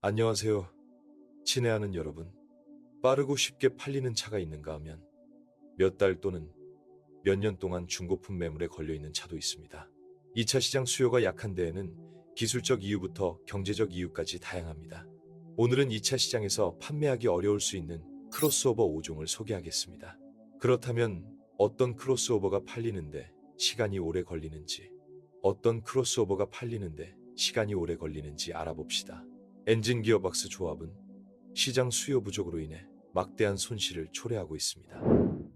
안녕하세요. 친애하는 여러분. 빠르고 쉽게 팔리는 차가 있는가 하면 몇 달 또는 몇 년 동안 중고품 매물에 걸려 있는 차도 있습니다. 이 차 시장 수요가 약한 데에는 기술적 이유부터 경제적 이유까지 다양합니다. 오늘은 이 차 시장에서 판매하기 어려울 수 있는 크로스오버 5종을 소개하겠습니다. 그렇다면 어떤 크로스오버가 팔리는데 시간이 오래 걸리는지, 어떤 크로스오버가 팔리는데 시간이 오래 걸리는지 알아봅시다. 엔진 기어박스 조합은 시장 수요 부족으로 인해 막대한 손실을 초래하고 있습니다.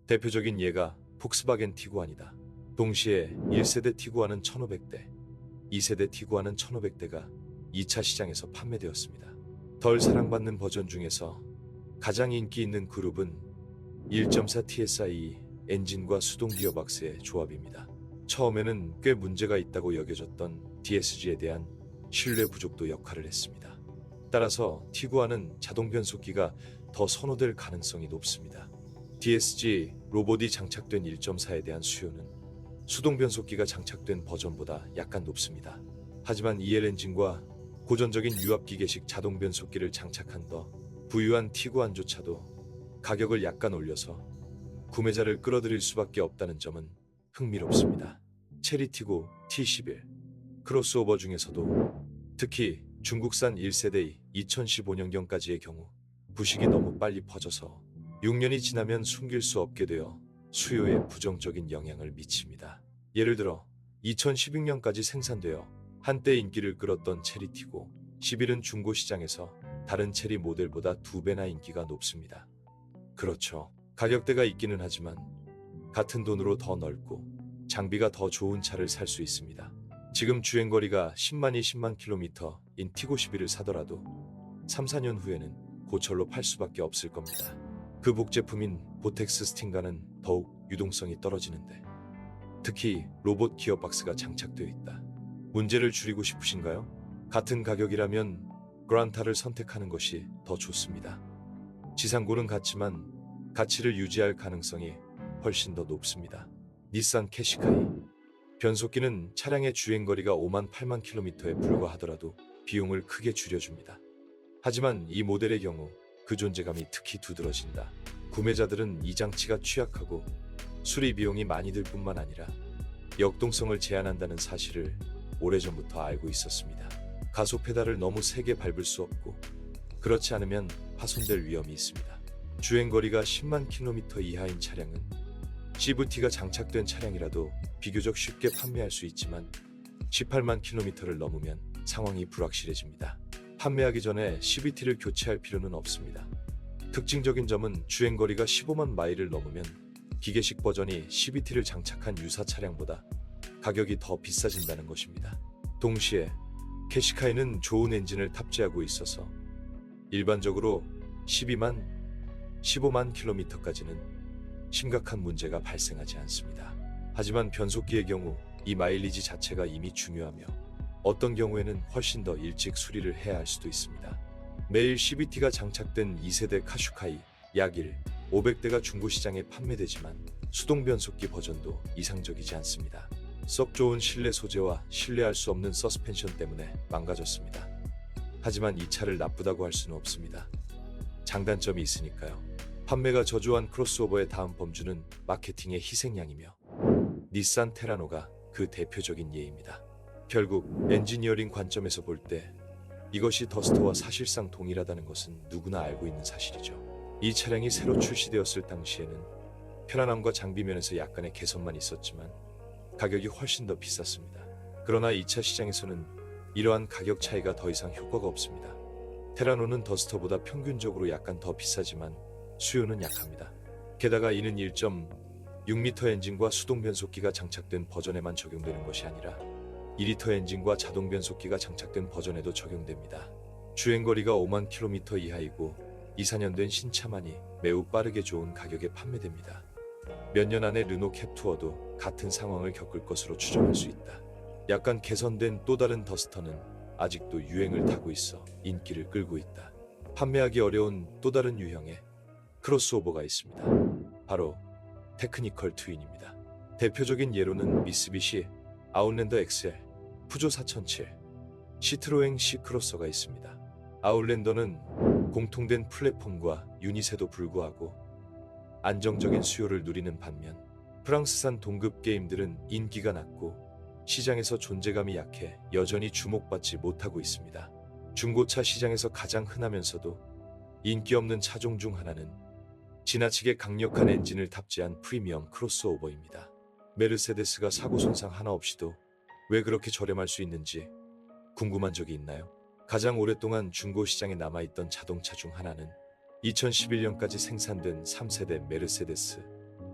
대표적인 예가 폭스바겐 티구안이다. 동시에 1세대 티구안은 1500대, 2세대 티구안은 1500대가 2차 시장에서 판매되었습니다. 덜 사랑받는 버전 중에서 가장 인기 있는 그룹은 1.4 TSI 엔진과 수동 기어박스의 조합입니다. 처음에는 꽤 문제가 있다고 여겨졌던 DSG에 대한 신뢰 부족도 역할을 했습니다. 따라서 티구안은 자동 변속기가 더 선호될 가능성이 높습니다. DSG 로봇이 장착된 1.4에 대한 수요는 수동 변속기가 장착된 버전보다 약간 높습니다. 하지만 EL 엔진과 고전적인 유압기계식 자동 변속기를 장착한 더 부유한 티구안조차도 가격을 약간 올려서 구매자를 끌어들일 수밖에 없다는 점은 흥미롭습니다. 체리티고 T11 크로스오버 중에서도 특히 중국산 1세대 2015년경까지의 경우 부식이 너무 빨리 퍼져서 6년이 지나면 숨길 수 없게 되어 수요에 부정적인 영향을 미칩니다. 예를 들어 2016년까지 생산되어 한때 인기를 끌었던 체리티고 11은 중고 시장에서 다른 체리 모델보다 2배나 인기가 높습니다. 그렇죠. 가격대가 있기는 하지만 같은 돈으로 더 넓고 장비가 더 좋은 차를 살 수 있습니다. 지금 주행거리가 10만 20만 킬로미터인 티고 11을 사더라도 3, 4년 후에는 고철로 팔 수밖에 없을 겁니다. 그 복제품인 보텍스 스팅가는 더욱 유동성이 떨어지는데 특히 로봇 기어박스가 장착되어 있다. 문제를 줄이고 싶으신가요? 같은 가격이라면 그란타를 선택하는 것이 더 좋습니다. 지상고는 같지만 가치를 유지할 가능성이 훨씬 더 높습니다. 닛산 캐시카이 변속기는 차량의 주행거리가 5만 8만 킬로미터에 불과하더라도 비용을 크게 줄여줍니다. 하지만 이 모델의 경우 그 존재감이 특히 두드러진다. 구매자들은 이 장치가 취약하고 수리 비용이 많이 들 뿐만 아니라 역동성을 제한한다는 사실을 오래전부터 알고 있었습니다. 가속 페달을 너무 세게 밟을 수 없고 그렇지 않으면 파손될 위험이 있습니다. 주행거리가 10만 킬로미터 이하인 차량은 CVT가 장착된 차량이라도 비교적 쉽게 판매할 수 있지만 18만 킬로미터를 넘으면 상황이 불확실해집니다. 판매하기 전에 CVT를 교체할 필요는 없습니다. 특징적인 점은 주행거리가 15만 마일을 넘으면 기계식 버전이 CVT를 장착한 유사 차량보다 가격이 더 비싸진다는 것입니다. 동시에 캐시카이는 좋은 엔진을 탑재하고 있어서 일반적으로 12만, 15만 킬로미터까지는 심각한 문제가 발생하지 않습니다. 하지만 변속기의 경우 이 마일리지 자체가 이미 중요하며 어떤 경우에는 훨씬 더 일찍 수리를 해야 할 수도 있습니다. 매일 CVT가 장착된 2세대 카슈카이 약 500대가 중고시장에 판매되지만 수동 변속기 버전도 이상적이지 않습니다. 썩 좋은 실내 소재와 신뢰할 수 없는 서스펜션 때문에 망가졌습니다. 하지만 이 차를 나쁘다고 할 수는 없습니다. 장단점이 있으니까요. 판매가 저조한 크로스오버의 다음 범주는 마케팅의 희생양이며 닛산 테라노가 그 대표적인 예입니다. 결국 엔지니어링 관점에서 볼 때 이것이 더스터와 사실상 동일하다는 것은 누구나 알고 있는 사실이죠. 이 차량이 새로 출시되었을 당시에는 편안함과 장비 면에서 약간의 개선만 있었지만 가격이 훨씬 더 비쌌습니다. 그러나 2차 시장에서는 이러한 가격 차이가 더 이상 효과가 없습니다. 테라노는 더스터보다 평균적으로 약간 더 비싸지만 수요는 약합니다. 게다가 이는 1.6리터 엔진과 수동 변속기가 장착된 버전에만 적용되는 것이 아니라 2리터 엔진과 자동 변속기가 장착된 버전에도 적용됩니다. 주행거리가 5만 킬로미터 이하이고 2, 4년 된 신차만이 매우 빠르게 좋은 가격에 판매됩니다. 몇 년 안에 르노 캡투어도 같은 상황을 겪을 것으로 추정할 수 있다. 약간 개선된 또 다른 더스터는 아직도 유행을 타고 있어 인기를 끌고 있다. 판매하기 어려운 또 다른 유형의 크로스오버가 있습니다. 바로 테크니컬 트윈입니다. 대표적인 예로는 미쓰비시 아웃랜더 XL, 푸조 4007, 시트로엥 C 크로서가 있습니다. 아웃랜더는 공통된 플랫폼과 유닛에도 불구하고 안정적인 수요를 누리는 반면 프랑스산 동급 게임들은 인기가 낮고 시장에서 존재감이 약해 여전히 주목받지 못하고 있습니다. 중고차 시장에서 가장 흔하면서도 인기 없는 차종 중 하나는 지나치게 강력한 엔진을 탑재한 프리미엄 크로스오버입니다. 메르세데스가 사고 손상 하나 없이도 왜 그렇게 저렴할 수 있는지 궁금한 적이 있나요? 가장 오랫동안 중고 시장에 남아있던 자동차 중 하나는 2011년까지 생산된 3세대 메르세데스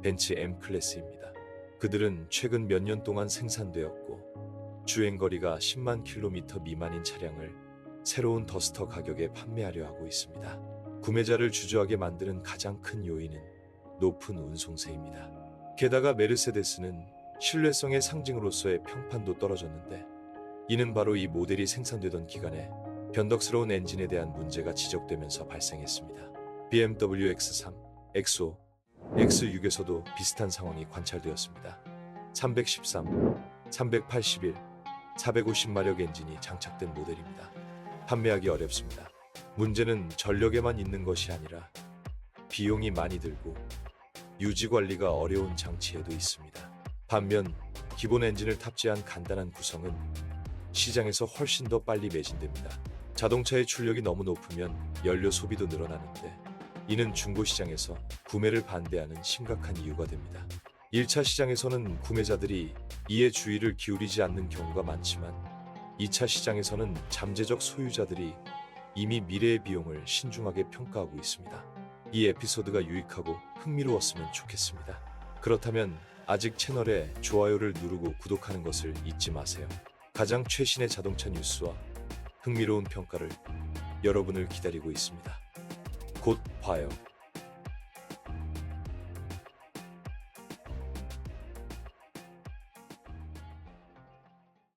벤츠 M 클래스입니다. 그들은 최근 몇 년 동안 생산되었고 주행거리가 10만 킬로미터 미만인 차량을 새로운 더스터 가격에 판매하려 하고 있습니다. 구매자를 주저하게 만드는 가장 큰 요인은 높은 운송세입니다. 게다가 메르세데스는 신뢰성의 상징으로서의 평판도 떨어졌는데 이는 바로 이 모델이 생산되던 기간에 변덕스러운 엔진에 대한 문제가 지적되면서 발생했습니다. BMW X3, X5, X6에서도 비슷한 상황이 관찰되었습니다. 313, 381, 450마력 엔진이 장착된 모델입니다. 판매하기 어렵습니다. 문제는 전력에만 있는 것이 아니라 비용이 많이 들고 유지 관리가 어려운 장치에도 있습니다. 반면 기본 엔진을 탑재한 간단한 구성은 시장에서 훨씬 더 빨리 매진됩니다. 자동차의 출력이 너무 높으면 연료 소비도 늘어나는데 이는 중고 시장에서 구매를 반대하는 심각한 이유가 됩니다. 1차 시장에서는 구매자들이 이에 주의를 기울이지 않는 경우가 많지만 2차 시장에서는 잠재적 소유자들이 이미 미래의 비용을 신중하게 평가하고 있습니다. 이 에피소드가 유익하고 흥미로웠으면 좋겠습니다. 그렇다면 아직 채널에 좋아요를 누르고 구독하는 것을 잊지 마세요. 가장 최신의 자동차 뉴스와 흥미로운 평가를 여러분을 기다리고 있습니다. 곧 봐요.